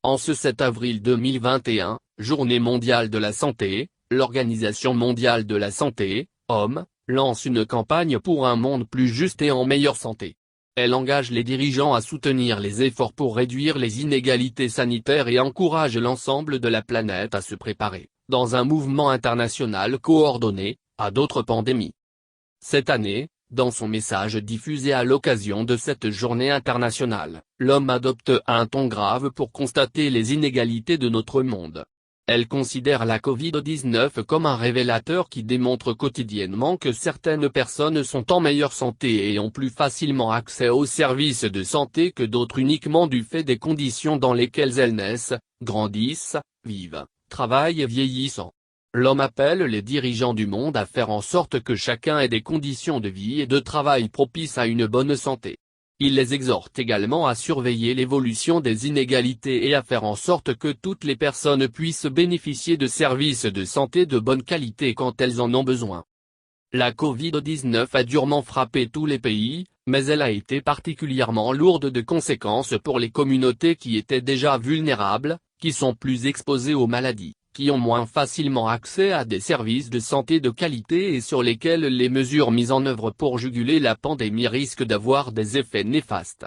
En ce 7 avril 2021, Journée mondiale de la santé, l'Organisation mondiale de la santé, OMS, lance une campagne pour un monde plus juste et en meilleure santé. Elle engage les dirigeants à soutenir les efforts pour réduire les inégalités sanitaires et encourage l'ensemble de la planète à se préparer, dans un mouvement international coordonné, à d'autres pandémies. Cette année, dans son message diffusé à l'occasion de cette journée internationale, l'OMS adopte un ton grave pour constater les inégalités de notre monde. Elle considère la Covid-19 comme un révélateur qui démontre quotidiennement que certaines personnes sont en meilleure santé et ont plus facilement accès aux services de santé que d'autres uniquement du fait des conditions dans lesquelles elles naissent, grandissent, vivent, travaillent et vieillissent. L'OMS appelle les dirigeants du monde à faire en sorte que chacun ait des conditions de vie et de travail propices à une bonne santé. Il les exhorte également à surveiller l'évolution des inégalités et à faire en sorte que toutes les personnes puissent bénéficier de services de santé de bonne qualité quand elles en ont besoin. La Covid-19 a durement frappé tous les pays, mais elle a été particulièrement lourde de conséquences pour les communautés qui étaient déjà vulnérables, qui sont plus exposées aux maladies, qui ont moins facilement accès à des services de santé de qualité et sur lesquels les mesures mises en œuvre pour juguler la pandémie risquent d'avoir des effets néfastes.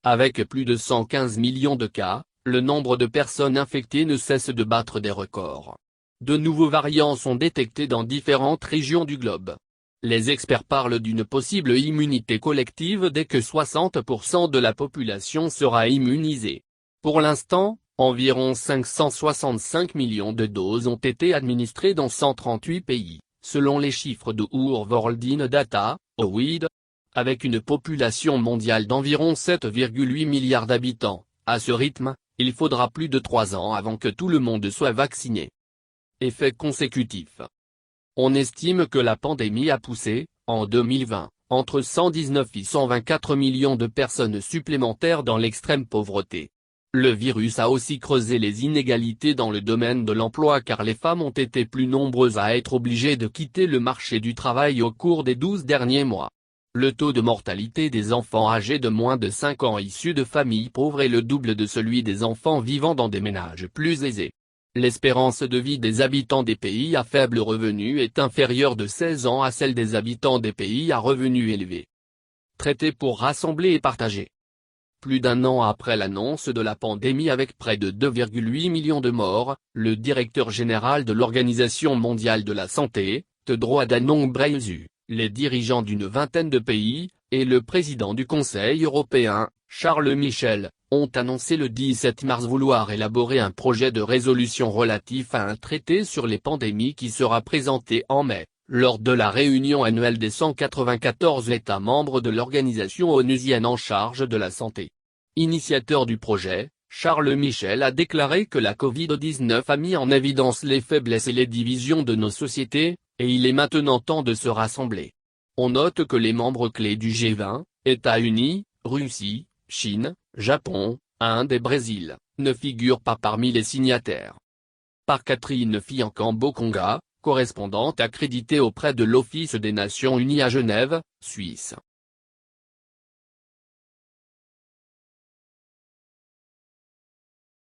Avec plus de 115 millions de cas, le nombre de personnes infectées ne cesse de battre des records. De nouveaux variants sont détectés dans différentes régions du globe. Les experts parlent d'une possible immunité collective dès que 60% de la population sera immunisée. Pour l'instant, environ 565 millions de doses ont été administrées dans 138 pays, selon les chiffres de World Data, OWID. Avec une population mondiale d'environ 7,8 milliards d'habitants, à ce rythme, il faudra plus de 3 ans avant que tout le monde soit vacciné. Effet consécutif. On estime que la pandémie a poussé, en 2020, entre 119 et 124 millions de personnes supplémentaires dans l'extrême pauvreté. Le virus a aussi creusé les inégalités dans le domaine de l'emploi car les femmes ont été plus nombreuses à être obligées de quitter le marché du travail au cours des 12 derniers mois. Le taux de mortalité des enfants âgés de moins de 5 ans issus de familles pauvres est le double de celui des enfants vivant dans des ménages plus aisés. L'espérance de vie des habitants des pays à faible revenu est inférieure de 16 ans à celle des habitants des pays à revenus élevés. Traité pour rassembler et partager. Plus d'un an après l'annonce de la pandémie avec près de 2,8 millions de morts, le directeur général de l'Organisation mondiale de la santé, Tedros Adhanom Ghebreyesus, les dirigeants d'une vingtaine de pays, et le président du Conseil européen, Charles Michel, ont annoncé le 17 mars vouloir élaborer un projet de résolution relatif à un traité sur les pandémies qui sera présenté en mai, lors de la réunion annuelle des 194 États membres de l'organisation onusienne en charge de la santé. Initiateur du projet, Charles Michel a déclaré que la Covid-19 a mis en évidence les faiblesses et les divisions de nos sociétés, et il est maintenant temps de se rassembler. On note que les membres clés du G20, États-Unis, Russie, Chine, Japon, Inde et Brésil, ne figurent pas parmi les signataires. Par Catherine Fiankambo-Konga, correspondante accréditée auprès de l'Office des Nations Unies à Genève, Suisse.